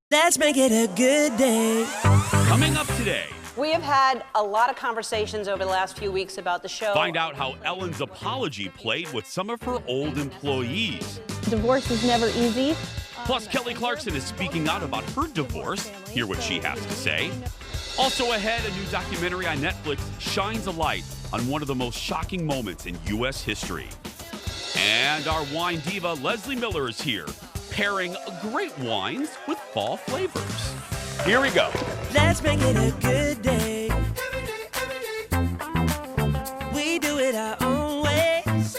Let's make it a good day. Coming up today, we have had a lot of conversations over the last few weeks about the show. Find out how Ellen's apology played with some of her old employees. Divorce is never easy. Plus, Kelly Clarkson is speaking out about her divorce. Hear what she has to say. Also ahead, a new documentary on Netflix shines a light on one of the most shocking moments in U.S. history. And our wine diva, Leslie Miller, is here, pairing great wines with fall flavors. Here we go. Let's make it a good day. We do it our own way. Let's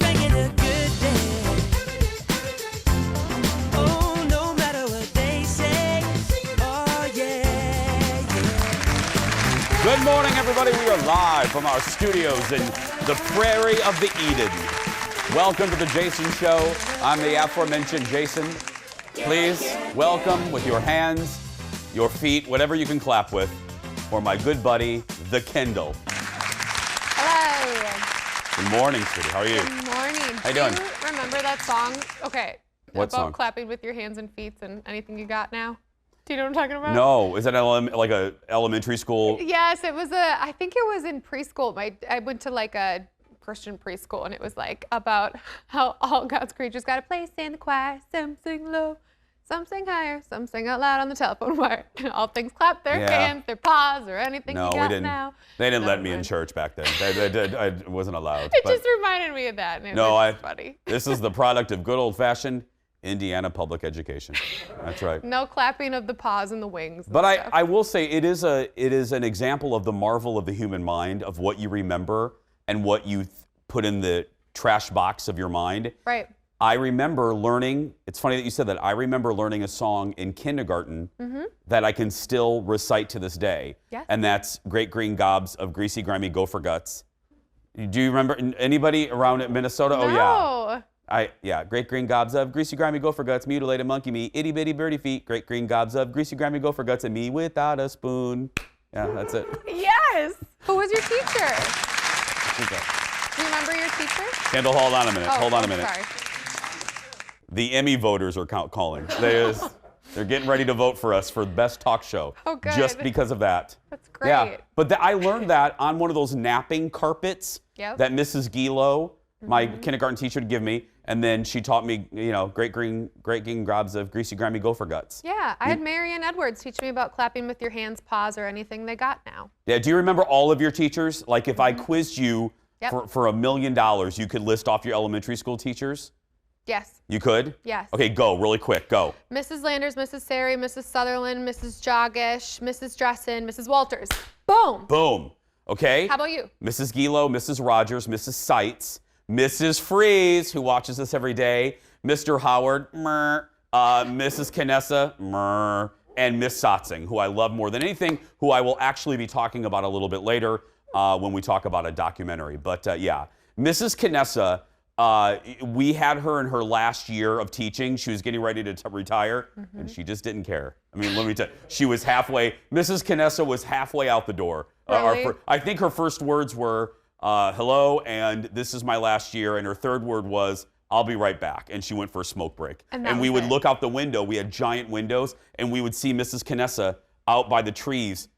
make it a good day. Oh, no matter what they say. Oh, yeah. Good morning, everybody. We are live from our studios in the prairie of the Eden. Welcome to the Jason Show. I'm the aforementioned Jason. Please welcome with your hands, your feet, whatever you can clap with, for my good buddy, the Kendall. Hello. Good morning, sweetie. How are you? Good morning. How you doing? Do you remember that song? Okay. What about song? Clapping with your hands and feet and anything you got now. Do you know what I'm talking about? No. Is that like a elementary school? Yes, it was I think it was in preschool. I went to like a Christian preschool, and it was like about how all God's creatures got a place in the choir. Some sing low, some sing higher, some sing out loud on the telephone wire. All things clap their hands, their paws, or anything No, you got we didn't. now. They didn't let me in church back then. I wasn't allowed. It but just reminded me of that, and it no, was funny. This is the product of good old-fashioned Indiana public education. That's right. No clapping of the paws and the wings. But I will say it is an example of the marvel of the human mind, of what you remember and what you put in the trash box of your mind. Right. I remember learning, it's funny that you said that, I remember learning a song in kindergarten that I can still recite to this day. Yes. And that's Great Green Gobs of Greasy Grimy Gopher Guts. Do you remember anybody around in Minnesota? No. Oh yeah. Great green gobs of greasy grimy gopher guts, mutilated monkey meat, itty bitty birdie feet, great green gobs of greasy grimy gopher guts, and me without a spoon. Yeah, that's it. Yes. Who was your teacher? Okay. Do you remember your teacher? Kendall, hold on a minute. Oh, hold on a minute. Sorry. The Emmy voters are calling. They're getting ready to vote for us for best talk show. Oh, good. Just because of that. That's great. Yeah, but I learned that on one of those napping carpets that Mrs. Gilo, my kindergarten teacher, would give me, and then she taught me, great green gobs of greasy grimy gopher guts. Yeah, I had Marianne Edwards teach me about clapping with your hands, paws, or anything they got now. Yeah, do you remember all of your teachers? Like if I quizzed you for $1 million, you could list off your elementary school teachers? Yes. You could? Yes. Okay, go, really quick, go. Mrs. Landers, Mrs. Sari, Mrs. Sutherland, Mrs. Joggish, Mrs. Dressen, Mrs. Walters. Boom. Boom. Okay? How about you? Mrs. Gilo, Mrs. Rogers, Mrs. Seitz, Mrs. Freeze, who watches us every day, Mr. Howard, Mrs. Canessa, and Miss Sotzing, who I love more than anything, who I will actually be talking about a little bit later when we talk about a documentary. But yeah, Mrs. Canessa, we had her in her last year of teaching. She was getting ready to retire, and she just didn't care. I mean, let me tell you, she was halfway. Mrs. Canessa was halfway out the door. Really? I think her first words were, hello, and this is my last year. And her third word was, I'll be right back. And she went for a smoke break. And we would look out the window. We had giant windows, and we would see Mrs. Canessa out by the trees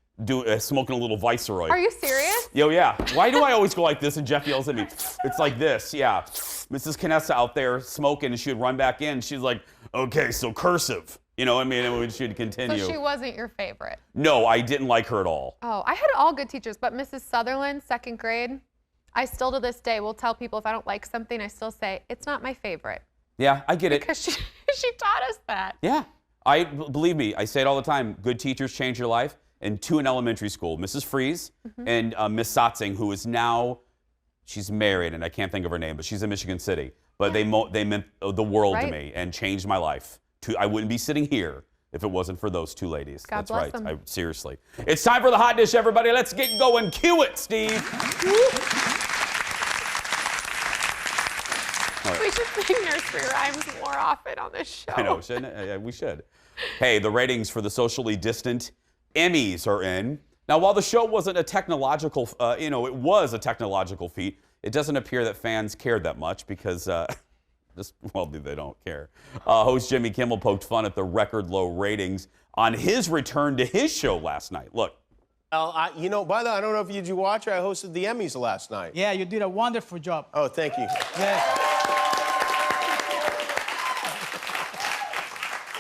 smoking a little Viceroy. Are you serious? Yo, yeah. Why do I always go like this and Jeff yells at me? It's like this, yeah. Mrs. Canessa out there smoking, and she would run back in. She's like, okay, so cursive. You know what I mean? And she'd continue. So she wasn't your favorite? No, I didn't like her at all. Oh, I had all good teachers, but Mrs. Sutherland, second grade, I still to this day will tell people if I don't like something, I still say, it's not my favorite. Yeah, I get it. Because she taught us that. Yeah. Believe me, I say it all the time, good teachers change your life. And two in elementary school, Mrs. Freeze and Miss Sotzing, who is now, she's married, and I can't think of her name, but she's in Michigan City. But they meant the world to me and changed my life. I wouldn't be sitting here if it wasn't for those two ladies. God That's bless right. them. Seriously. It's time for the hot dish, everybody. Let's get going. Cue it, Steve. We should sing nursery rhymes more often on this show. I know, shouldn't it? Yeah, we should. Hey, the ratings for the socially distant Emmys are in. Now, while the show wasn't a technological, it was a technological feat, it doesn't appear that fans cared that much because Well, they don't care. Host Jimmy Kimmel poked fun at the record low ratings on his return to his show last night. Look. Well, by the way, I don't know if you watch, I hosted the Emmys last night. Yeah, you did a wonderful job. Oh, thank you. Yes.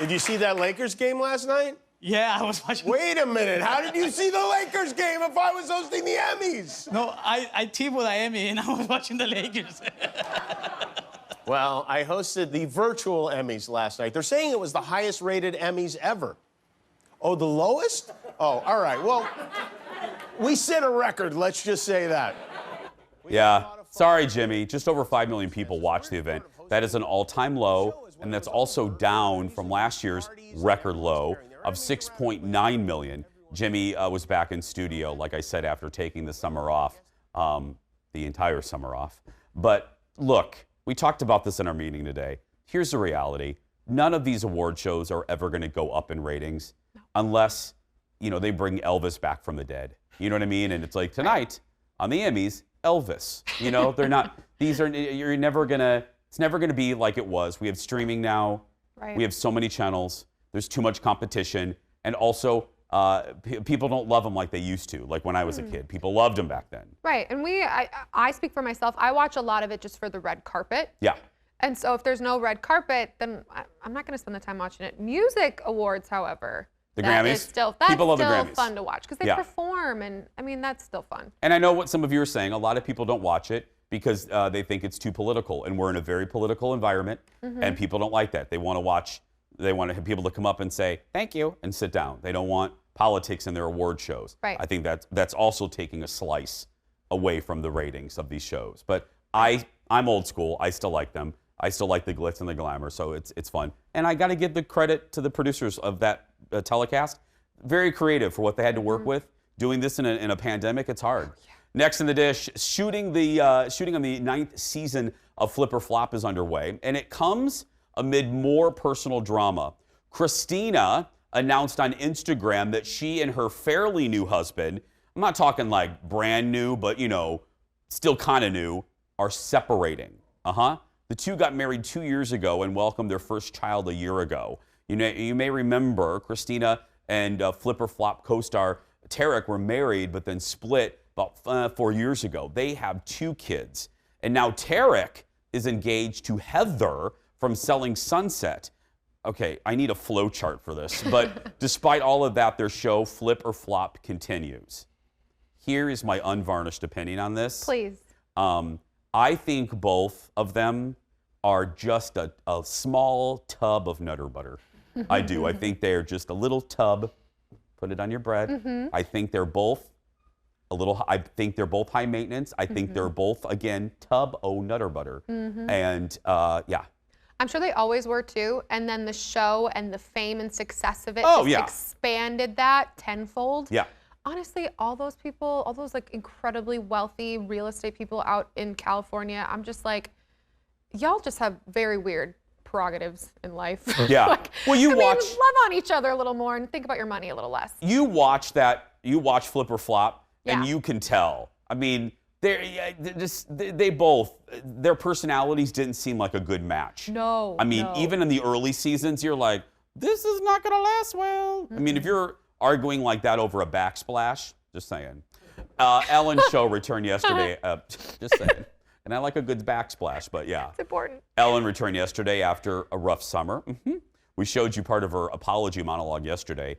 Did you see that Lakers game last night? Yeah, I was watching. Wait a minute. How did you see the Lakers game if I was hosting the Emmys? No, I teamed with Emmy and I was watching the Lakers. Well, I hosted the virtual Emmys last night. They're saying it was the highest rated Emmys ever. Oh, the lowest? Oh, all right. Well, we set a record, let's just say that. Yeah. Sorry, Jimmy. Just over 5 million people watched the event. That is an all-time low, and that's also down from last year's record low of 6.9 million. Jimmy was back in studio, like I said, after taking the summer off, the entire summer off. But look, we talked about this in our meeting today. Here's the reality. None of these award shows are ever going to go up in ratings unless, they bring Elvis back from the dead. You know what I mean? And it's like tonight on the Emmys, Elvis. They're not, you're never going to, it's never going to be like it was. We have streaming now. Right. We have so many channels. There's too much competition. And also, people don't love them like they used to. Like when I was a kid, people loved them back then. Right. And I speak for myself. I watch a lot of it just for the red carpet. Yeah. And so if there's no red carpet, then I'm not going to spend the time watching it. Music awards, however, The that Grammys? is still, People love the still Grammys. fun to watch because they Yeah. perform, and that's still fun. And I know what some of you are saying. A lot of people don't watch it because they think it's too political. And we're in a very political environment, and people don't like that. They want to have people to come up and say, thank you, and sit down. They don't want politics in their award shows. Right. I think that's also taking a slice away from the ratings of these shows. But I'm old school. I still like them. I still like the glitz and the glamour, so it's fun. And I got to give the credit to the producers of that telecast. Very creative for what they had to work with. Doing this in a pandemic, it's hard. Yeah. Next in the dish, shooting on the 9th season of Flip or Flop is underway, and it comes amid more personal drama. Christina announced on Instagram that she and her fairly new husband, I'm not talking like brand new, but still kind of new, are separating. The two got married 2 years ago and welcomed their first child a year ago. You may remember Christina and Flip or Flop co-star Tarek were married but then split about 4 years ago. They have 2 kids. And now Tarek is engaged to Heather from Selling Sunset. Okay, I need a flow chart for this. But despite all of that, their show, Flip or Flop, continues. Here is my unvarnished opinion on this. Please. I think both of them are just a small tub of Nutter Butter. I do. I think they're just a little tub. Put it on your bread. I think they're both I think they're both high maintenance. I think they're both, again, tub o' Nutter Butter. And yeah. I'm sure they always were too. And then the show and the fame and success of it expanded that tenfold. Yeah. Honestly, all those people, all those like incredibly wealthy real estate people out in California, I'm just like, y'all just have very weird prerogatives in life. Yeah. Well, love on each other a little more and think about your money a little less. You watch Flip or Flop, and you can tell. I mean, their personalities didn't seem like a good match. No. I mean, even in the early seasons, you're like, this is not going to last well. I mean, if you're arguing like that over a backsplash, just saying. Ellen's show returned yesterday. Just saying. And I like a good backsplash, but yeah. It's important. Ellen returned yesterday after a rough summer. We showed you part of her apology monologue yesterday.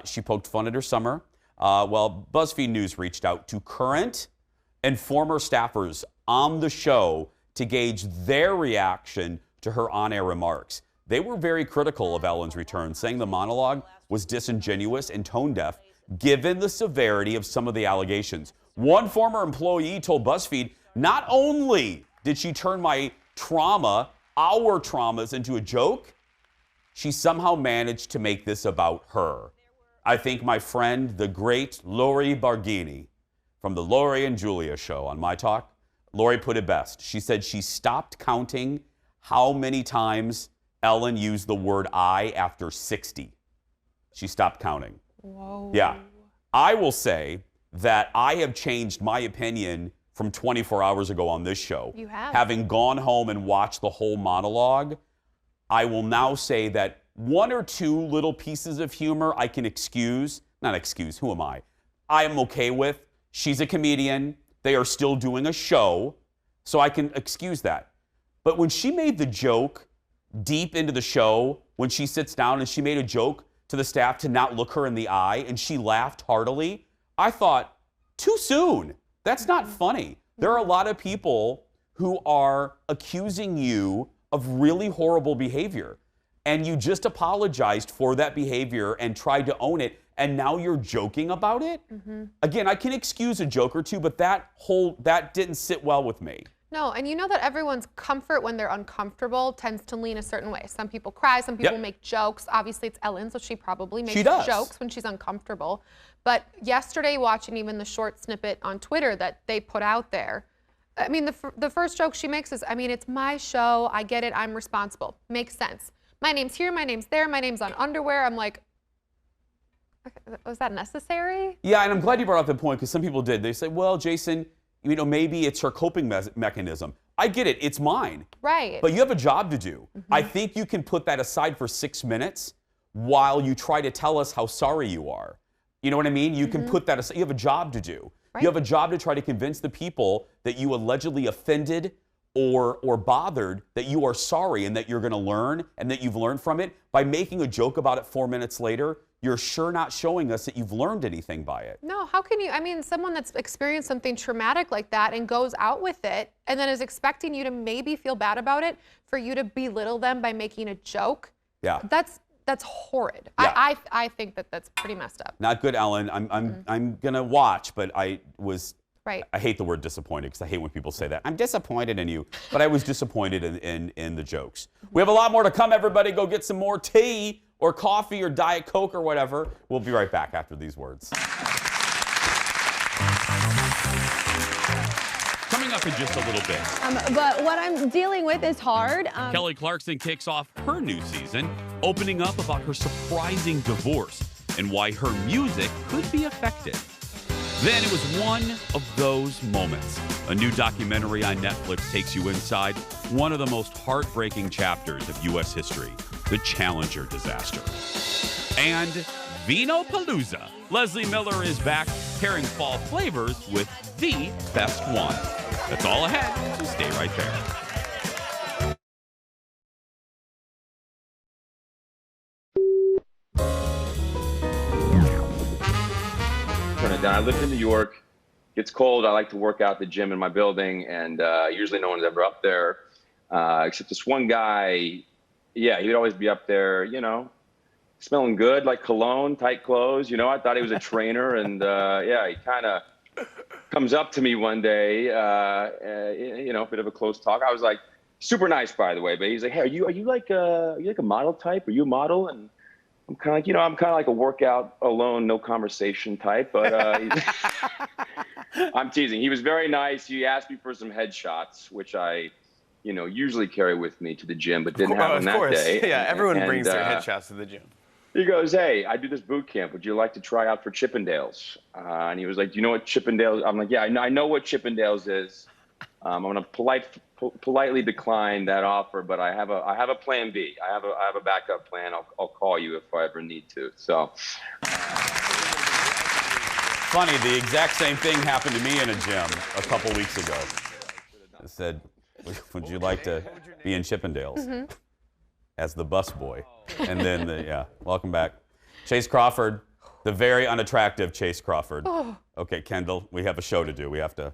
She poked fun at her summer. Well, BuzzFeed News reached out to current and former staffers on the show to gauge their reaction to her on-air remarks. They were very critical of Ellen's return, saying the monologue was disingenuous and tone-deaf, given the severity of some of the allegations. One former employee told BuzzFeed, not only did she turn our traumas into a joke, she somehow managed to make this about her. I think my friend, the great Lori Barghini from the Lori and Julia show on My Talk, Lori put it best. She said she stopped counting how many times Ellen used the word I after 60. She stopped counting. Whoa. Yeah. I will say that I have changed my opinion from 24 hours ago on this show. You have. Having gone home and watched the whole monologue, I will now say that one or two little pieces of humor I can excuse. Not excuse, who am I? I am okay with. She's a comedian. They are still doing a show, so I can excuse that. But when she made the joke deep into the show, when she sits down and she made a joke to the staff to not look her in the eye, and she laughed heartily, I thought, too soon. That's not funny. There are a lot of people who are accusing you of really horrible behavior, and you just apologized for that behavior and tried to own it, and now you're joking about it? Again, I can excuse a joke or two, but that didn't sit well with me. No, and you know that everyone's comfort when they're uncomfortable tends to lean a certain way. Some people cry, some people make jokes. Obviously, it's Ellen, so she probably makes jokes when she's uncomfortable. But yesterday, watching even the short snippet on Twitter that they put out there, I mean, the first joke she makes is, I mean, it's my show. I get it. I'm responsible. Makes sense. My name's here. My name's there. My name's on underwear. I'm like, was that necessary? Yeah, and I'm glad you brought up the point because some people did. They say, well, Jason, you know, maybe it's her coping mechanism. I get it. It's mine. Right. But you have a job to do. I think you can put that aside for 6 minutes while you try to tell us how sorry you are. You know what I mean? You can put that aside. You have a job to do. Right. You have a job to try to convince the people that you allegedly offended or bothered that you are sorry and that you're going to learn and that you've learned from it. By making a joke about it 4 minutes later, you're sure not showing us that you've learned anything by it. No, how can you? I mean, someone that's experienced something traumatic like that and goes out with it and then is expecting you to maybe feel bad about it, for you to belittle them by making a joke. Yeah. That's horrid. Yeah. I think that's pretty messed up. Not good, Ellen. I'm gonna watch, but I hate the word disappointed because I hate when people say that. I'm disappointed in you, but I was disappointed in the jokes. We have a lot more to come, everybody. Go get some more tea or coffee or Diet Coke or whatever. We'll be right back after these words. Coming up in just a little bit. But what I'm dealing with is hard. Kelly Clarkson kicks off her new season, opening up about her surprising divorce and why her music could be affected. Then it was one of those moments. A new documentary on Netflix takes you inside one of the most heartbreaking chapters of U.S. history, the Challenger disaster. And Vino-Palooza. Leslie Miller is back pairing fall flavors with the best one. That's all ahead, so stay right there. Turn it down. I lived in New York. Gets cold. I like to work out at the gym in my building, and usually no one's ever up there, except this one guy. Yeah, he would always be up there, you know, smelling good, like cologne, tight clothes. You know, I thought he was a trainer, and yeah, he kind of comes up to me one day, you know, a bit of a close talk. I was like, super nice, by the way, but he's like, hey, are you like a model type? Are you a model? And I'm kind of like, you know, I'm kind of like a workout alone, no conversation type, but I'm teasing. He was very nice. He asked me for some headshots, which I, you know, usually carry with me to the gym, but didn't have them that day. Yeah, everyone brings their headshots to the gym. He goes, hey, I do this boot camp. Would you like to try out for Chippendales? And he was like, do you know what Chippendales? I'm like, yeah, I know what Chippendales is. I'm going to politely decline that offer, but I have a plan B. I have a backup plan. I'll call you if I ever need to. So. Funny, the exact same thing happened to me in a gym a couple weeks ago. I said, would you like to be in Chippendales as the busboy? And then, welcome back. Chase Crawford, the very unattractive Chase Crawford. Okay, Kendall, we have a show to do. We have to,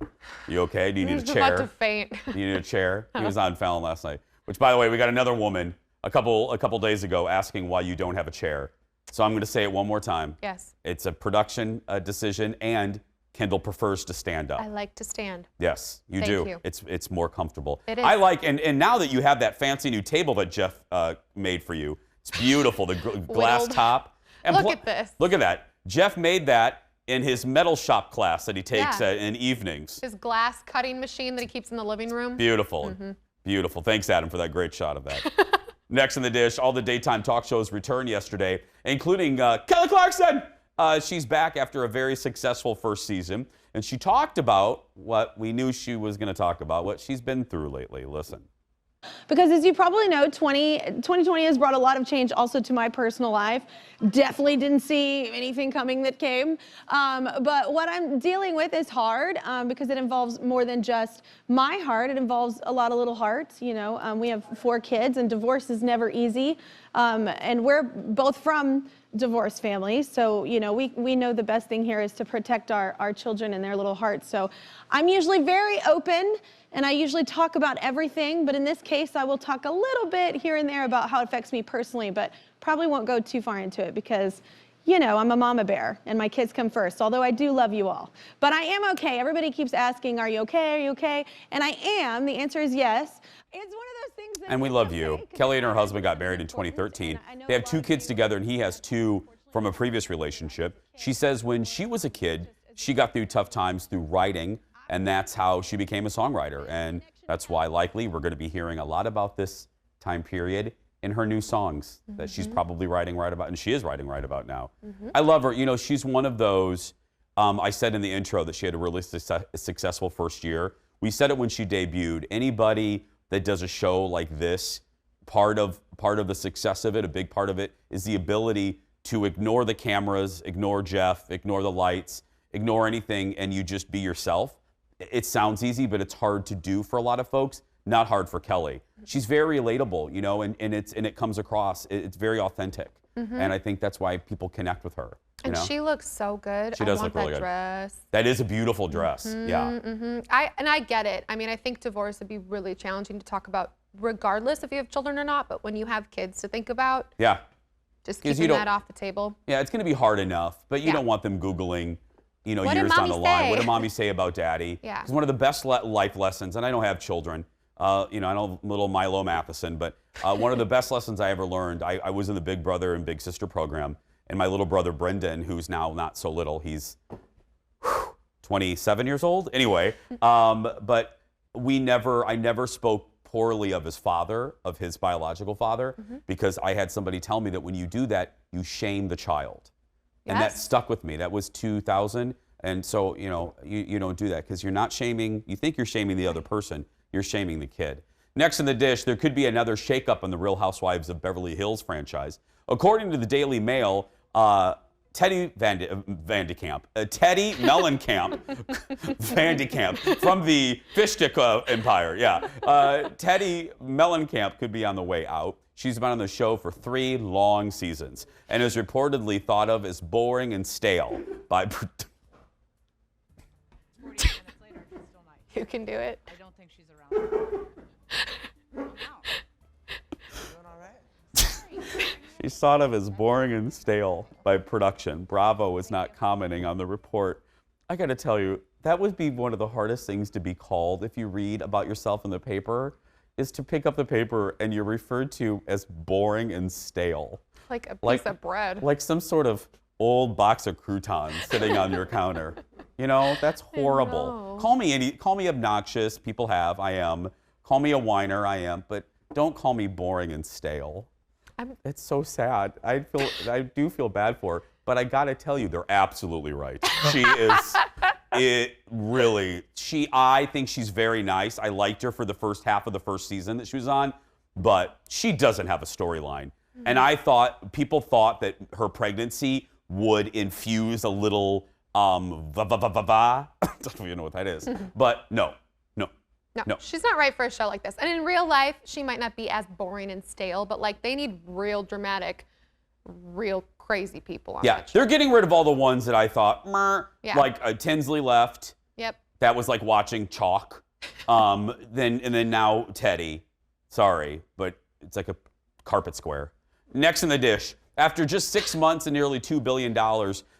you okay? Do you need a chair? I'm about to faint. You need a chair? He was on Fallon last night. Which, by the way, we got another woman a couple days ago asking why you don't have a chair. So I'm going to say it one more time. Yes. It's a production decision, and Kendall prefers to stand up. I like to stand. Yes, you Thank do. you. It's more comfortable. It is. I like, and now that you have that fancy new table that Jeff made for you, it's beautiful. The glass Whittled. top. And Look at this. Look at that. Jeff made that in his metal shop class that he takes in evenings. His glass cutting machine that he keeps in the living room. Beautiful. Beautiful. Thanks, Adam, for that great shot of that. Next in the dish, all the daytime talk shows returned yesterday, including Kelly Clarkson. She's back after a very successful first season. And she talked about what we knew she was going to talk about, what she's been through lately. Listen. Because as you probably know, 2020 has brought a lot of change also to my personal life. Definitely didn't see anything coming that came. But what I'm dealing with is hard because it involves more than just my heart. It involves a lot of little hearts. You know, we have 4 kids and divorce is never easy. And we're both from divorced families. So, you know, we know the best thing here is to protect our children and their little hearts. So I'm usually very open and I usually talk about everything, but in this case, I will talk a little bit here and there about how it affects me personally, but probably won't go too far into it because, you know, I'm a mama bear and my kids come first, although I do love you all. But I am okay. Everybody keeps asking, are you okay? Are you okay? And I am. The answer is yes. It's one of those things that... And we love you. Kelly and her husband got married in 2013. They have 2 kids together, and he has 2 from a previous relationship. She says when she was a kid, she got through tough times through writing, and that's how she became a songwriter. And that's why likely we're going to be hearing a lot about this time period in her new songs that she's probably writing right about, and she is writing right about now. I love her. You know, she's one of those, I said in the intro that she had a really successful first year. We said it when she debuted. Anybody that does a show like this, part of the success of it, a big part of it, is the ability to ignore the cameras, ignore Jeff, ignore the lights, ignore anything, and you just be yourself. It sounds easy, but it's hard to do for a lot of folks. Not hard for Kelly. She's very relatable, you know, and it comes across. It's very authentic, and I think that's why people connect with her. And she looks so good. She does look really good. Dress. That is a beautiful dress. Yeah. I get it. I mean, I think divorce would be really challenging to talk about, regardless if you have children or not. But when you have kids to think about, Yeah. just keeping that off the table. Yeah, it's going to be hard enough, but you don't want them Googling, you know, What years did down the mommy line. say? What did mommy say about daddy? Yeah. It's one of the best life lessons, and I don't have children. You know, I know little Milo Matheson, but one of the best lessons I ever learned, I was in the Big Brother and Big Sister program, and my little brother Brendan, who's now not so little, he's 27 years old. Anyway, but I never spoke poorly of his father, of his biological father, because I had somebody tell me that when you do that, you shame the child. And that stuck with me. That was 2000. And so, you know, you don't do that because you're not shaming, you think you're shaming the other person, you're shaming the kid. Next in the dish, there could be another shakeup in the Real Housewives of Beverly Hills franchise. According to the Daily Mail, Teddy Mellencamp Vandekamp from the fish stick empire. Yeah. Teddy Mellencamp could be on the way out. She's been on the show for 3 long seasons and is reportedly thought of as boring and stale by... You can do it. I don't think she's around. She's thought of as boring and stale by production. Bravo is not commenting on the report. I got to tell you, that would be one of the hardest things to be called if you read about yourself in the paper, is to pick up the paper and you're referred to as boring and stale. Like a piece of bread. Like some sort of old box of croutons sitting on your counter. You know, that's horrible. Call me obnoxious. People have. I am. Call me a whiner. I am. But don't call me boring and stale. It's so sad. I do feel bad for her. But I gotta tell you, they're absolutely right. She is. I think she's very nice. I liked her for the first half of the first season that she was on, but she doesn't have a storyline. And people thought that her pregnancy would infuse a little I don't even know what that is. But no. No, she's not right for a show like this. And in real life, she might not be as boring and stale, but like they need real dramatic, real crazy people on that show. They're getting rid of all the ones that I thought, like Tinsley left. Yep. That was like watching chalk. Then now Teddy. Sorry, but it's like a carpet square. Next in the dish, after just 6 months and nearly $2 billion,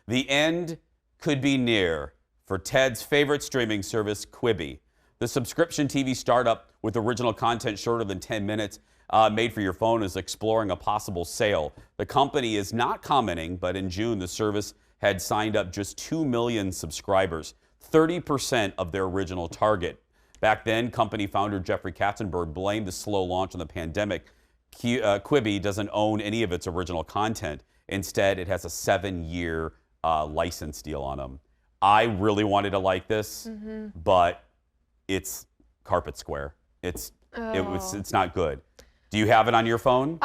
the end could be near for Ted's favorite streaming service, Quibi. The subscription TV startup with original content shorter than 10 minutes made for your phone is exploring a possible sale. The company is not commenting, but in June, the service had signed up just 2 million subscribers, 30% of their original target. Back then, company founder Jeffrey Katzenberg blamed the slow launch on the pandemic. Quibi doesn't own any of its original content. Instead, it has a 7-year license deal on them. I really wanted to like this, Mm-hmm. but it's carpet square. It's not good. Do you have it on your phone?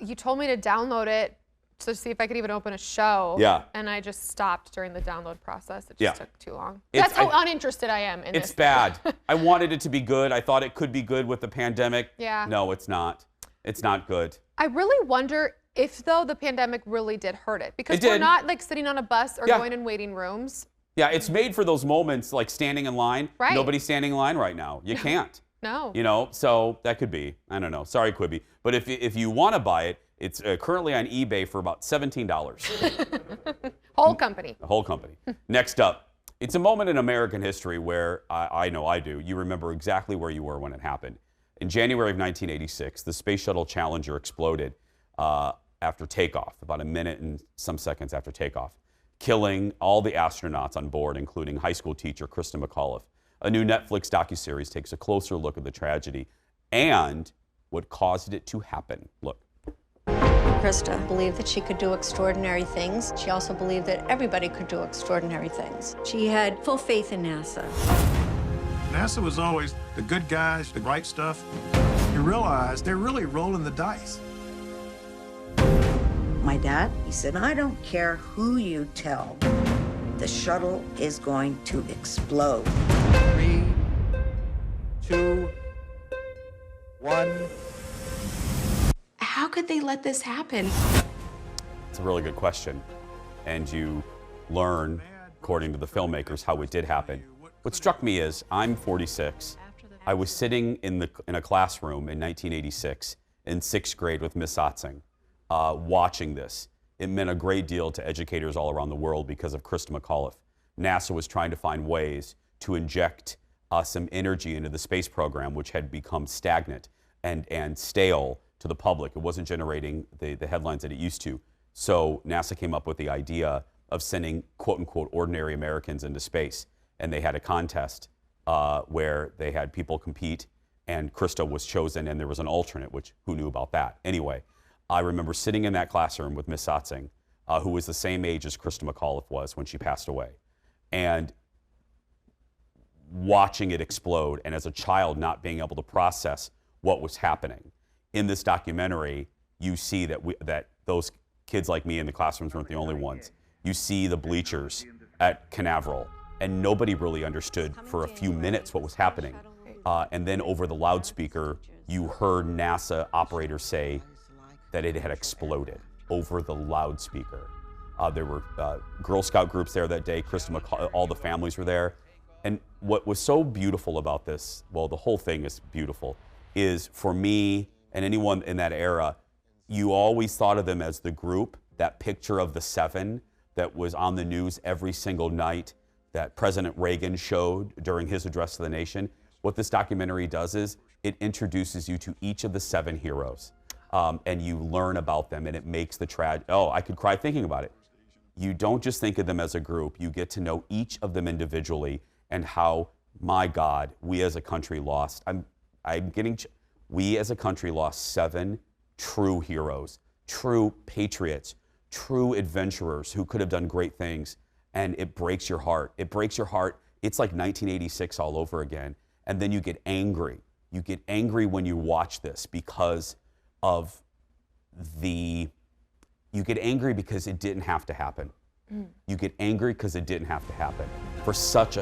You told me to download it to see if I could even open a show. Yeah. And I just stopped during the download process. It just Yeah. took too long. It's- That's how uninterested I am in this. It's bad. I wanted it to be good. I thought it could be good with the pandemic. Yeah. No, it's not. It's not good. I really wonder if, though, the pandemic really did hurt it. Because It we're did. not, like, sitting on a bus or Yeah. going in waiting rooms. Yeah, it's made for those moments like standing in line. Right. Nobody's standing in line right now. You can't. No. You know, so that could be. I don't know. Sorry, Quibi. But if you want to buy it, it's currently on eBay for about $17. Whole company. The whole company. Next up, it's a moment in American history where I know I do. You remember exactly where you were when it happened. In January of 1986, the Space Shuttle Challenger exploded after takeoff, about a minute and some seconds after takeoff, killing all the astronauts on board, including high school teacher Krista McAuliffe. A new Netflix docuseries takes a closer look at the tragedy and what caused it to happen. Look. Krista believed that she could do extraordinary things. She also believed that everybody could do extraordinary things. She had full faith in NASA. NASA was always the good guys, the right stuff. You realize they're really rolling the dice. My dad, he said, I don't care who you tell, the shuttle is going to explode. 3, 2, 1. How could they let this happen? It's a really good question. And you learn, according to the filmmakers, how it did happen. What struck me is, I'm 46. I was sitting in a classroom in 1986 in 6th grade with Miss Sotzing, watching this. It meant a great deal to educators all around the world because of Krista McAuliffe. NASA was trying to find ways to inject some energy into the space program, which had become stagnant and stale to the public. It wasn't generating the headlines that it used to. So NASA came up with the idea of sending quote-unquote ordinary Americans into space. And they had a contest where they had people compete, and Krista was chosen, and there was an alternate, which who knew about that? Anyway, I remember sitting in that classroom with Miss Sotzing, who was the same age as Krista McAuliffe was when she passed away, and watching it explode, and as a child not being able to process what was happening. In this documentary, you see that those kids like me in the classrooms weren't the only ones. You see the bleachers at Canaveral, and nobody really understood for a few minutes what was happening. And then over the loudspeaker, you heard NASA operators say that it had exploded over the loudspeaker. There were Girl Scout groups there that day. Krista McAuliffe, all the families were there. And what was so beautiful about this, well, the whole thing is beautiful, is for me and anyone in that era, you always thought of them as the group, that picture of the 7 that was on the news every single night that President Reagan showed during his address to the nation. What this documentary does is it introduces you to each of the 7 heroes, and you learn about them, and it makes the I could cry thinking about it. You don't just think of them as a group, you get to know each of them individually and how, my God, we as a country lost. We as a country lost 7 true heroes, true patriots, true adventurers who could have done great things. And it breaks your heart. It breaks your heart. It's like 1986 all over again. And then you get angry. You get angry when you watch this because you get angry because it didn't have to happen. You get angry because it didn't have to happen. For such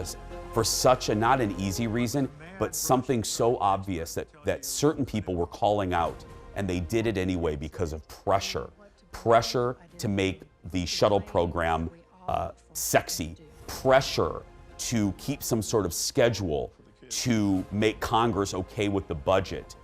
a not an easy reason, but something so obvious that certain people were calling out, and they did it anyway because of pressure. Pressure to make the shuttle program sexy, pressure to keep some sort of schedule, to make Congress okay with the budget,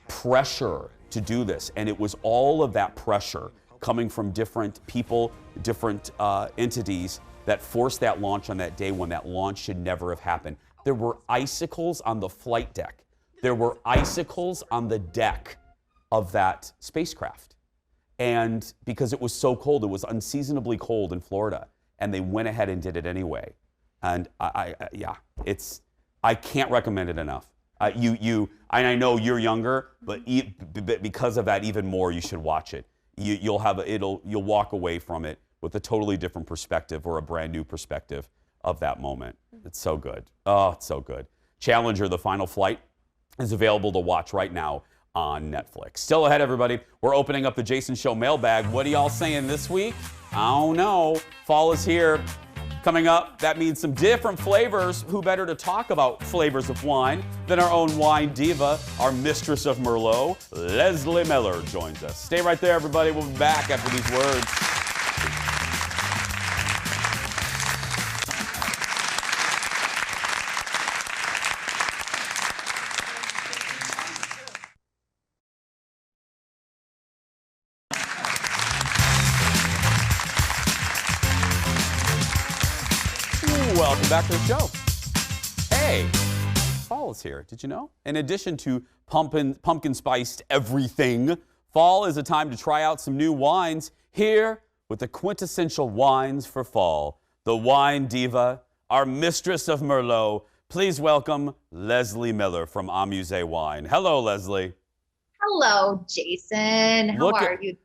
pressure to do this. And it was all of that pressure coming from different people, different entities that forced that launch on that day when that launch should never have happened. There were icicles on the flight deck. There were icicles on the deck of that spacecraft. And because it was so cold, it was unseasonably cold in Florida. And they went ahead and did it anyway. And I can't recommend it enough. And I know you're younger, but because of that, even more, you should watch it. You'll walk away from it with a totally different perspective or a brand new perspective of that moment. It's so good. Oh, it's so good. Challenger, The Final Flight, is available to watch right now on Netflix. Still ahead, everybody. We're opening up the Jason Show mailbag. What are y'all saying this week? I don't know. Fall is here. Coming up, that means some different flavors. Who better to talk about flavors of wine than our own wine diva, our mistress of Merlot, Leslie Miller, joins us. Stay right there, everybody. We'll be back after these words. Welcome back to the show. Hey, fall is here. Did you know? In addition to pumpkin spiced everything, fall is a time to try out some new wines. Here with the quintessential wines for fall, the wine diva, our mistress of Merlot. Please welcome Leslie Miller from Amuse Wine. Hello, Leslie. Hello, Jason. How are you?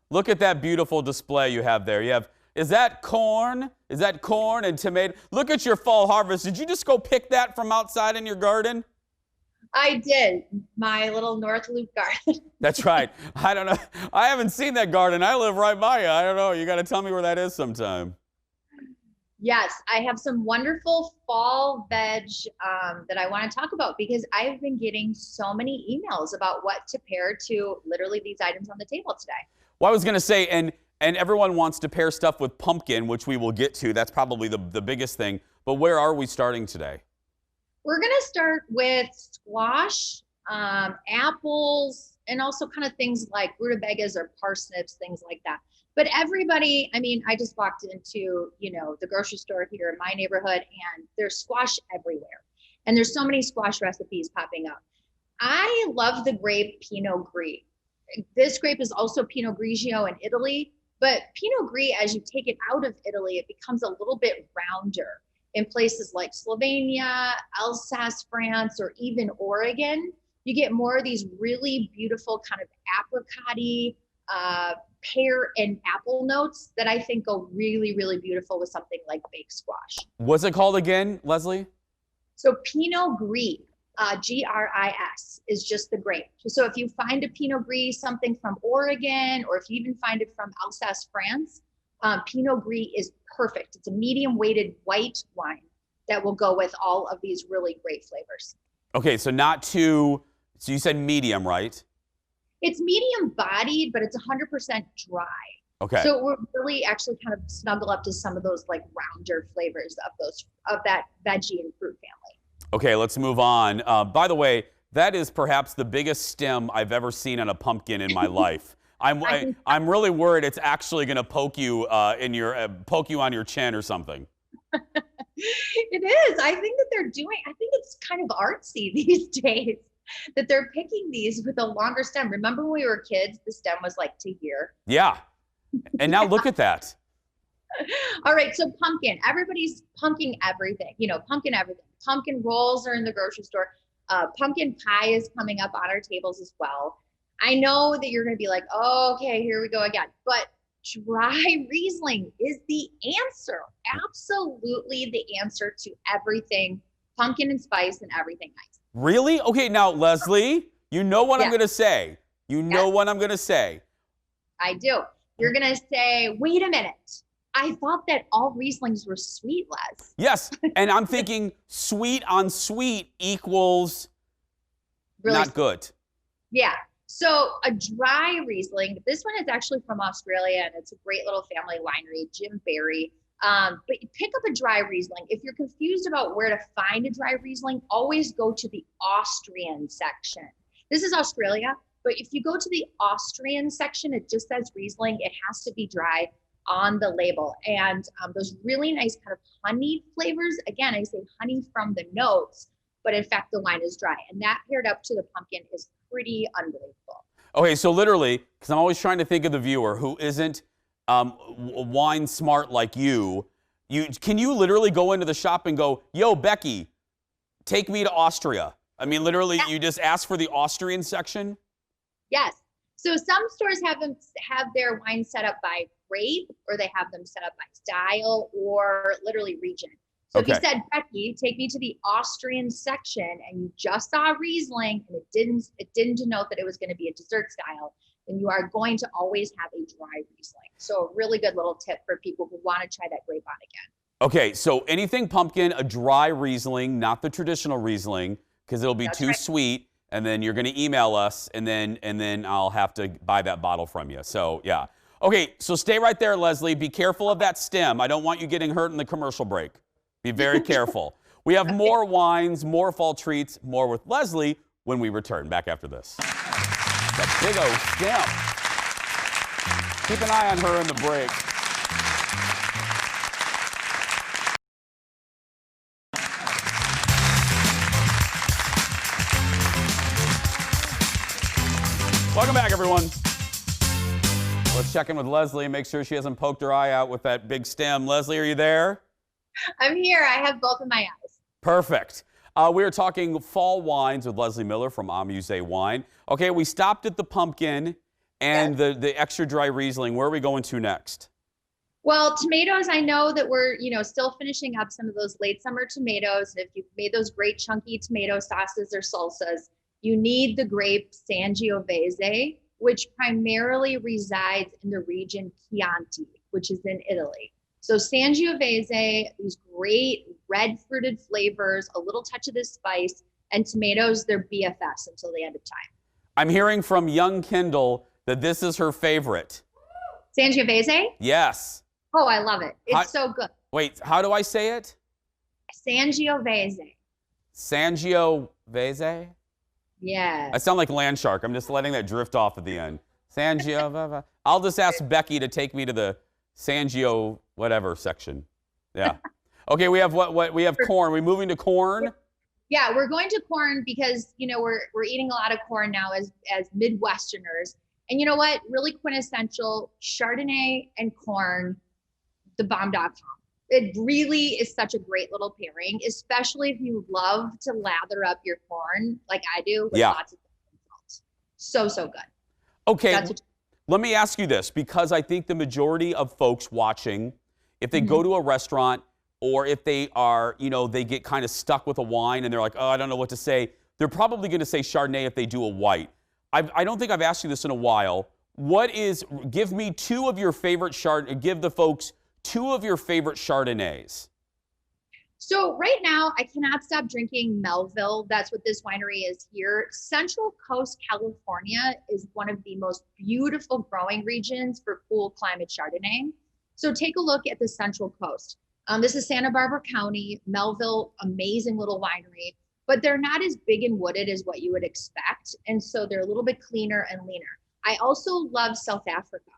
Look at that beautiful display you have there. You have. Is that corn? Is that corn and tomato? Look at your fall harvest. Did you just go pick that from outside in your garden? I did. My little North Loop garden. That's right. I don't know. I haven't seen that garden. I live right by you. I don't know. You got to tell me where that is sometime. Yes, I have some wonderful fall veg that I want to talk about because I've been getting so many emails about what to pair to literally these items on the table today. Well, I was going to say, and everyone wants to pair stuff with pumpkin, which we will get to. That's probably the biggest thing. But where are we starting today? We're going to start with squash, apples, and also kind of things like rutabagas or parsnips, things like that. But everybody, I mean, I just walked into, the grocery store here in my neighborhood, and there's squash everywhere. And there's so many squash recipes popping up. I love the grape Pinot Gris. This grape is also Pinot Grigio in Italy. But Pinot Gris, as you take it out of Italy, it becomes a little bit rounder. In places like Slovenia, Alsace, France, or even Oregon, you get more of these really beautiful kind of apricot-y, pear and apple notes that I think go really, really beautiful with something like baked squash. What's it called again, Leslie? So Pinot Gris. Gris is just the grape. So if you find a Pinot Gris, something from Oregon, or if you even find it from Alsace, France, Pinot Gris is perfect. It's a medium weighted white wine that will go with all of these really great flavors. Okay, so so you said medium, right? It's medium bodied, but it's 100% dry. Okay. So we're really actually kind of snuggle up to some of those like rounder flavors of that veggie and fruit family. Okay, let's move on. By the way, that is perhaps the biggest stem I've ever seen on a pumpkin in my life. I'm really worried it's actually going to poke you on your chin or something. It is. I think it's kind of artsy these days that they're picking these with a longer stem. Remember when we were kids, the stem was like to here. Yeah. And now look at that. All right, so pumpkin. Everybody's pumpkin everything. Pumpkin everything. Pumpkin rolls are in the grocery store. Pumpkin pie is coming up on our tables as well. I know that you're going to be like, oh, okay, here we go again. But dry Riesling is the answer. Absolutely the answer to everything pumpkin and spice and everything nice. Really? Okay, now, Leslie, you know what I'm going to say. You know what I'm going to say. I do. You're going to say, wait a minute. I thought that all Rieslings were sweet, Les. Yes, and I'm thinking sweet on sweet equals really not good. Yeah, so a dry Riesling, this one is actually from Australia, and it's a great little family winery, Jim Barry. But pick up a dry Riesling. If you're confused about where to find a dry Riesling, always go to the Austrian section. This is Australia, but if you go to the Austrian section, it just says Riesling. It has to be dry on the label, and those really nice kind of honeyed flavors. Again, I say honey from the notes, but in fact the wine is dry, and that paired up to the pumpkin is pretty unbelievable. Okay, so literally, because I'm always trying to think of the viewer who isn't wine smart like you, can you literally go into the shop and go, yo, Becky, take me to Austria? I mean, literally, you just ask for the Austrian section? Yes. So some stores have their wine set up by grape, or they have them set up by style, or literally region. So if you Okay. said, Becky, take me to the Austrian section, and you just saw Riesling and it didn't denote that it was going to be a dessert style, then you are going to always have a dry Riesling. So a really good little tip for people who want to try that grape on again. Okay, so anything pumpkin, a dry Riesling, not the traditional Riesling, because it'll be That's too right. sweet. And then you're going to email us, and then I'll have to buy that bottle from you. So yeah. Okay, so stay right there, Leslie. Be careful of that stem. I don't want you getting hurt in the commercial break. Be very careful. We have more wines, more fall treats, more with Leslie when we return. Back after this. That big old stem. Keep an eye on her in the break. Welcome back, everyone. Let's check in with Leslie and make sure she hasn't poked her eye out with that big stem. Leslie, are you there? I'm here. I have both of my eyes. Perfect. We are talking fall wines with Leslie Miller from Amuse Wine. Okay, we stopped at the pumpkin and the extra dry Riesling. Where are we going to next? Well, tomatoes, I know that we're, still finishing up some of those late summer tomatoes. If you've made those great chunky tomato sauces or salsas, you need the grape Sangiovese, which primarily resides in the region Chianti, which is in Italy. So Sangiovese, these great red fruited flavors, a little touch of this spice, and tomatoes, they're BFFs until the end of time. I'm hearing from young Kendall that this is her favorite. Sangiovese? Yes. Oh, I love it. It's so good. Wait, how do I say it? Sangiovese. Sangiovese? Yeah. I sound like Land Shark. I'm just letting that drift off at the end. Sangiovese. I'll just ask Becky to take me to the Sangio whatever section. Yeah. Okay, we have what we have corn. We moving to corn? Yeah, we're going to corn because we're eating a lot of corn now as Midwesterners. And you know what? Really quintessential Chardonnay and corn, the bomb.com. It really is such a great little pairing, especially if you love to lather up your corn like I do with lots of salt. So good. Okay, let me ask you this, because I think the majority of folks watching, if they go to a restaurant or if they are, they get kind of stuck with a wine and they're like, oh, I don't know what to say, they're probably going to say Chardonnay if they do a white. I don't think I've asked you this in a while. Give me two of your favorite give the folks two of your favorite Chardonnays. So right now, I cannot stop drinking Melville. That's what this winery is here. Central Coast, California is one of the most beautiful growing regions for cool climate Chardonnay. So take a look at the Central Coast. This is Santa Barbara County, Melville, amazing little winery, but they're not as big and wooded as what you would expect. And so they're a little bit cleaner and leaner. I also love South Africa.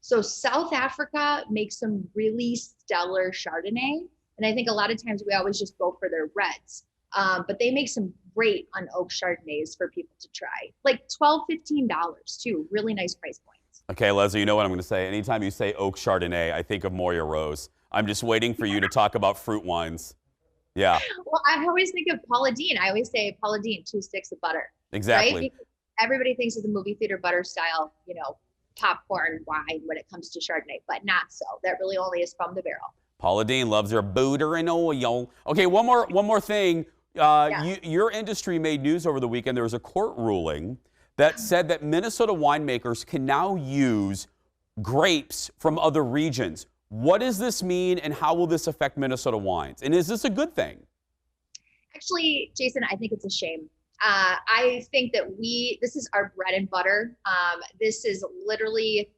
So South Africa makes some really stellar Chardonnay. And I think a lot of times we always just go for their reds. But they make some great unoaked Chardonnays for people to try. Like $12, $15 too. Really nice price points. Okay, Leslie, you know what I'm going to say. Anytime you say oak Chardonnay, I think of Moya Rose. I'm just waiting for you to talk about fruit wines. Yeah. Well, I always think of Paula Deen. I always say Paula Deen, 2 sticks of butter. Exactly. Right? Because everybody thinks of the movie theater butter style, popcorn wine when it comes to Chardonnay, but not so. That really only is from the barrel. Paula Deen loves her butter and oil. Okay, one more thing. Your industry made news over the weekend. There was a court ruling that said that Minnesota winemakers can now use grapes from other regions. What does this mean, and how will this affect Minnesota wines? And is this a good thing? Actually, Jason, I think it's a shame. I think that this is our bread and butter. This is literally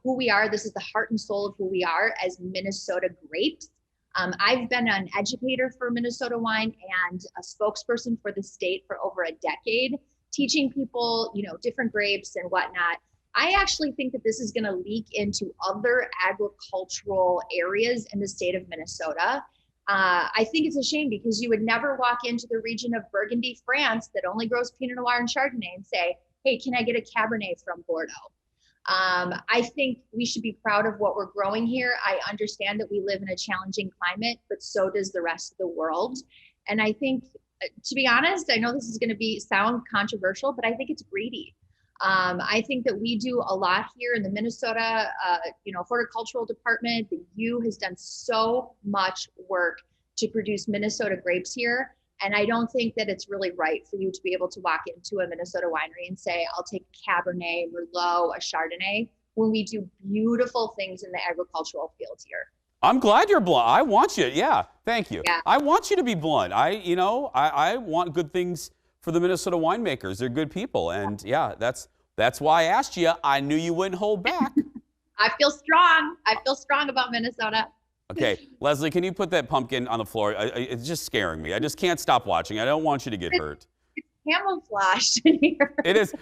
who we are. This is the heart and soul of who we are as Minnesota grapes. I've been an educator for Minnesota wine and a spokesperson for the state for over a decade, teaching people, different grapes and whatnot. I actually think that this is going to leak into other agricultural areas in the state of Minnesota. I think it's a shame because you would never walk into the region of Burgundy, France that only grows Pinot Noir and Chardonnay and say, hey, can I get a Cabernet from Bordeaux? I think we should be proud of what we're growing here. I understand that we live in a challenging climate, but so does the rest of the world. And I think, to be honest, I know this is going to sound controversial, but I think it's greedy. I think that we do a lot here in the Minnesota, horticultural department. The U has done so much work to produce Minnesota grapes here. And I don't think that it's really right for you to be able to walk into a Minnesota winery and say, I'll take a Cabernet, Merlot, a Chardonnay, when we do beautiful things in the agricultural field here. I'm glad you're blunt. I want you. Yeah, thank you. Yeah. I want you to be blunt. I want good things for the Minnesota winemakers. They're good people. And yeah, that's why I asked you. I knew you wouldn't hold back. I feel strong. I feel strong about Minnesota. Okay, Leslie, can you put that pumpkin on the floor? It's just scaring me. I just can't stop watching. I don't want you to get hurt. It's camouflaged in here. It is.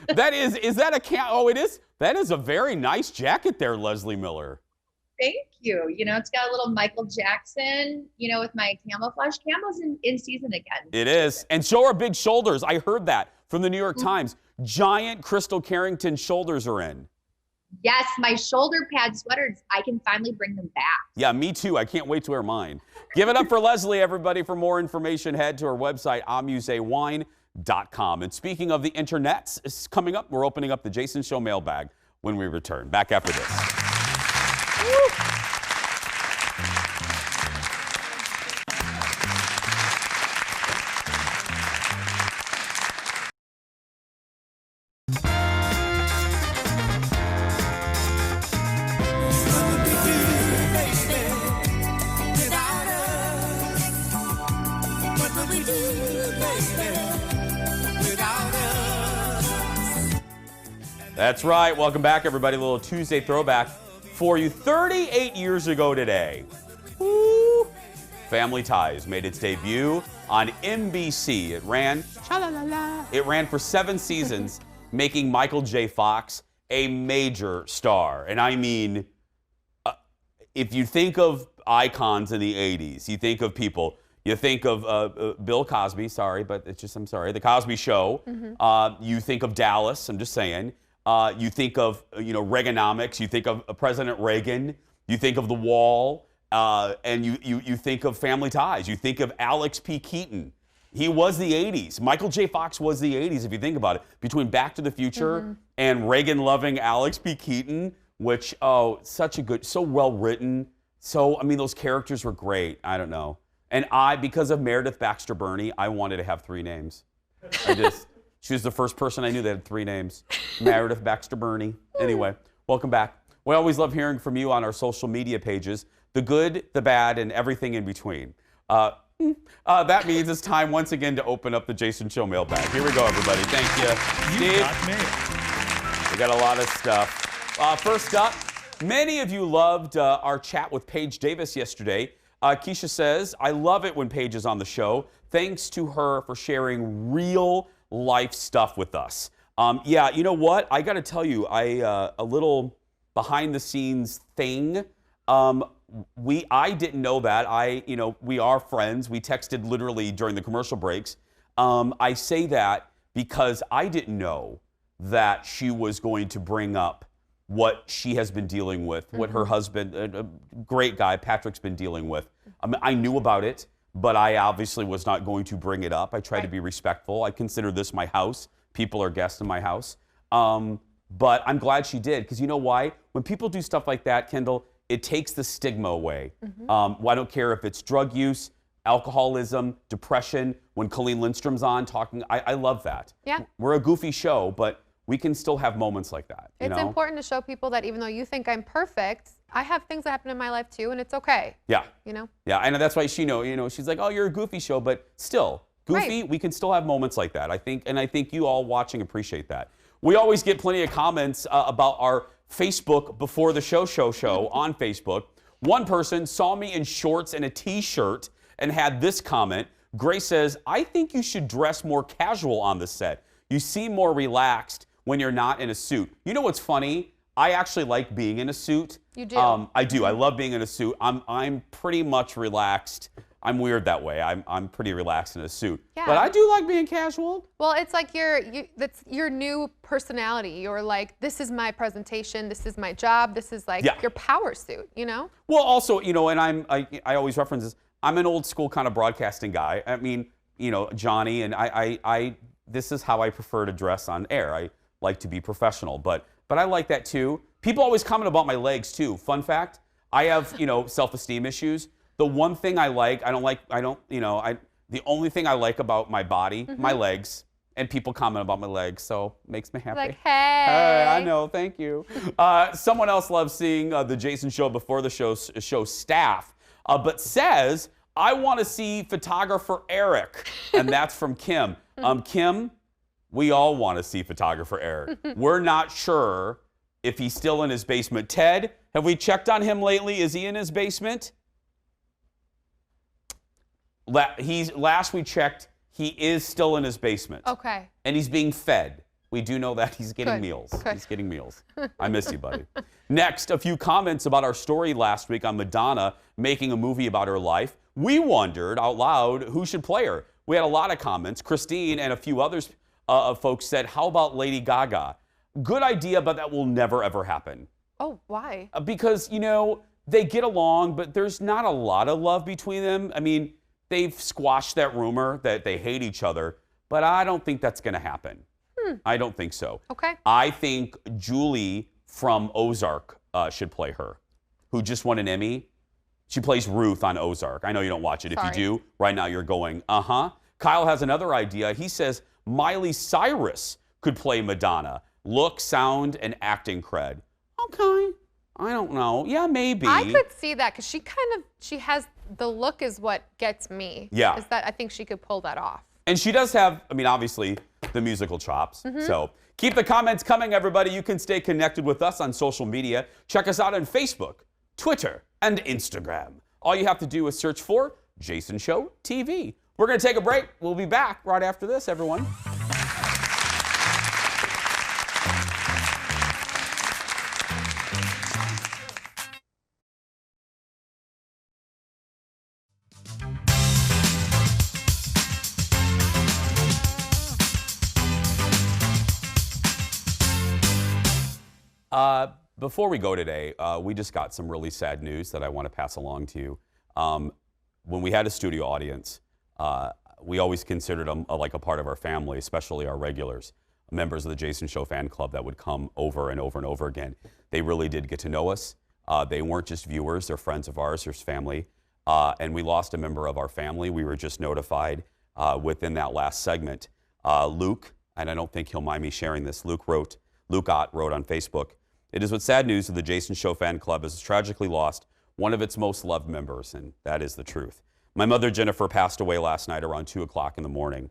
Is that a Oh, it is. That is a very nice jacket there, Leslie Miller. Thank you. You know, it's got a little Michael Jackson, you know, with my camouflage. Camo's in season again. It is. And so are big shoulders. I heard that from the New York Times. Giant Crystal Carrington shoulders are in. Yes, my shoulder pad sweaters, I can finally bring them back. Yeah, me too. I can't wait to wear mine. Give it up for Leslie, everybody. For more information, head to our website, amusewine.com. And speaking of the internets, it's coming up. We're opening up the Jason Show mailbag when we return. Back after this. Woo. That's right. Welcome back, everybody. A little Tuesday throwback for you. 38 years ago today, woo, Family Ties made its debut on NBC. It ran for 7 seasons, making Michael J. Fox a major star. And I mean, if you think of icons in the 80s, you think of people. You think of Bill Cosby, sorry, but it's just, I'm sorry, The Cosby Show. You think of Dallas, I'm just saying. You think of, Reaganomics. You think of President Reagan. You think of The Wall. And you think of Family Ties. You think of Alex P. Keaton. He was the 80s. Michael J. Fox was the 80s, if you think about it. Between Back to the Future and Reagan-loving Alex P. Keaton, which, such a good, so well-written. So, I mean, those characters were great. I don't know. And because of Meredith Baxter Birney, I wanted to have 3 names. She was the first person I knew that had 3 names. Meredith Baxter Birney. Anyway, welcome back. We always love hearing from you on our social media pages. The good, the bad, and everything in between. That means it's time once again to open up the Jason Show mailbag. Here we go, everybody. Thank you. You Steve, got mail. we got a lot of stuff. First up, many of you loved our chat with Paige Davis yesterday. Keisha says, I love it when Paige is on the show. Thanks to her for sharing real life stuff with us. Yeah, you know what? I got to tell you, a little behind the scenes thing. I didn't know that. We are friends. We texted literally during the commercial breaks. I say that because I didn't know that she was going to bring up what she has been dealing with, what her husband, a great guy, Patrick's been dealing with. I knew about it, but I obviously was not going to bring it up. I try to be respectful. I consider this my house. People are guests in my house. But I'm glad she did, because you know why? When people do stuff like that, Kendall, it takes the stigma away. I don't care if it's drug use, alcoholism, depression. When Colleen Lindstrom's on talking, I love that. Yeah. We're a goofy show, but we can still have moments like that. It's important to show people that even though you think I'm perfect, I have things that happen in my life too, and it's okay. Yeah. Yeah, and that's why she's like, oh, you're a goofy show, but still, goofy, we can still have moments like that. I think you all watching appreciate that. We always get plenty of comments about our Facebook Before the Show on Facebook. One person saw me in shorts and a t-shirt and had this comment. Grace says, I think you should dress more casual on the set. You seem more relaxed when you're not in a suit. You know what's funny? I actually like being in a suit. You do? I do. I love being in a suit. I'm pretty much relaxed. I'm weird that way. I'm pretty relaxed in a suit. Yeah. But I do like being casual. Well, it's like that's your new personality. You're like, this is my presentation. This is my job. This is like your power suit, Well, also, and I always reference this. I'm an old school kind of broadcasting guy. I mean, Johnny, and this is how I prefer to dress on air. I like to be professional, but I like that too. People always comment about my legs too. Fun fact, I have, self-esteem issues. The one thing I like, the only thing I like about my body, my legs, and people comment about my legs, so makes me happy. Like, hey. I know, thank you. Someone else loves seeing the Jason Show before the show staff, but says, I want to see photographer Eric, and that's from Kim. Kim, we all want to see photographer Eric. We're not sure if he's still in his basement. Ted, have we checked on him lately? Is he in his basement? Last we checked, he is still in his basement. Okay. And he's being fed. We do know that he's getting Good. meals. Good. He's getting meals. I miss you, buddy. Next, a few comments about our story last week on Madonna making a movie about her life. We wondered out loud who should play her. We had a lot of comments. Christine and a few others folks said, how about Lady Gaga? Good idea, but that will never, ever happen. Oh, why? Because, they get along, but there's not a lot of love between them. I mean, they've squashed that rumor that they hate each other, but I don't think that's going to happen. I don't think so. Okay. I think Julie from Ozark should play her, who just won an Emmy. She plays Ruth on Ozark. I know you don't watch it. Sorry. If you do, right now you're going, uh-huh. Kyle has another idea. He says Miley Cyrus could play Madonna. Look, sound, and acting cred. Okay. I don't know. Yeah, maybe. I could see that because she has, the look is what gets me. Yeah. Is that I think she could pull that off. And she does have, obviously, the musical chops. So keep the comments coming, everybody. You can stay connected with us on social media. Check us out on Facebook, Twitter, and Instagram. All you have to do is search for Jason Show TV. We're going to take a break. We'll be back right after this, everyone. Before we go today, we just got some really sad news that I want to pass along to you. When we had a studio audience, we always considered them like a part of our family, especially our regulars, members of the Jason Show fan club that would come over and over and over again. They really did get to know us. They weren't just viewers, they're friends of ours, there's family. And we lost a member of our family. We were just notified within that last segment. Luke, and I don't think he'll mind me sharing this, Luke Ott wrote on Facebook, "It is with sad news that the Jason Show fan club has tragically lost one of its most loved members," and that is the truth. "My mother, Jennifer, passed away last night around 2 o'clock in the morning.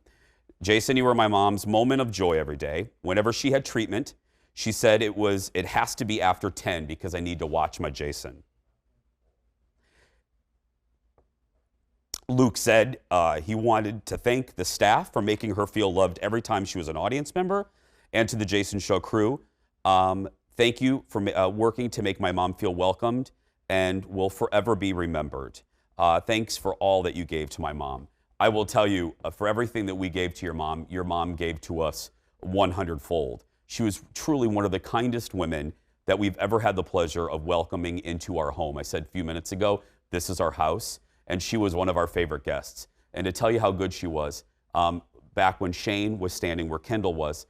Jason, you were my mom's moment of joy every day. Whenever she had treatment, she said it has to be after 10 because I need to watch my Jason." Luke said he wanted to thank the staff for making her feel loved every time she was an audience member, and to the Jason Show crew, thank you for working to make my mom feel welcomed and will forever be remembered. Thanks for all that you gave to my mom. I will tell you, for everything that we gave to your mom gave to us 100-fold. She was truly one of the kindest women that we've ever had the pleasure of welcoming into our home. I said a few minutes ago, this is our house, and she was one of our favorite guests. And to tell you how good she was, back when Shane was standing where Kendall was,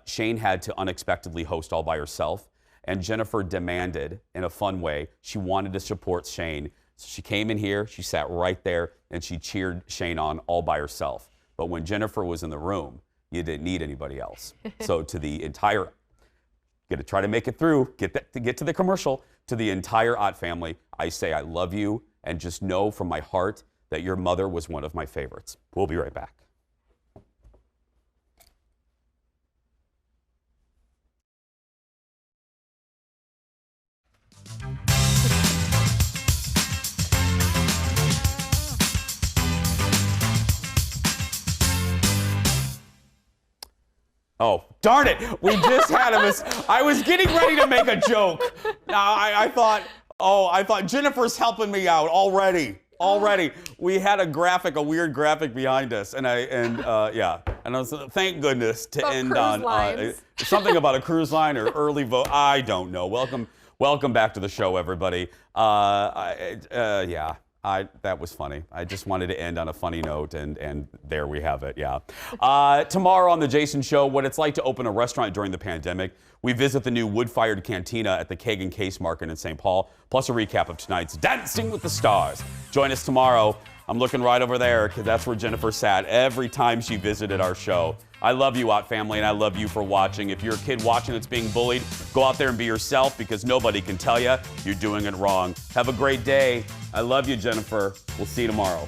Shane had to unexpectedly host all by herself, and Jennifer demanded, in a fun way, she wanted to support Shane. So she came in here, she sat right there, and she cheered Shane on all by herself. But when Jennifer was in the room, you didn't need anybody else. So to the entire, got to try to make it through, get to the commercial, to the entire Ott family, I say I love you, and just know from my heart that your mother was one of my favorites. We'll be right back. Oh, darn it. We just had I was getting ready to make a joke. I thought Jennifer's helping me out already. We had a weird graphic behind us. And yeah. And I was, thank goodness to about end on something about a cruise line or early vote. I don't know. Welcome back to the show, everybody. Yeah. That was funny. I just wanted to end on a funny note, and there we have it, yeah. Tomorrow on The Jason Show, what it's like to open a restaurant during the pandemic. We visit the new wood-fired cantina at the Kagan Case Market in St. Paul, plus a recap of tonight's Dancing with the Stars. Join us tomorrow. I'm looking right over there because that's where Jennifer sat every time she visited our show. I love you, Ott family, and I love you for watching. If you're a kid watching that's being bullied, go out there and be yourself because nobody can tell you you're doing it wrong. Have a great day. I love you, Jennifer. We'll see you tomorrow.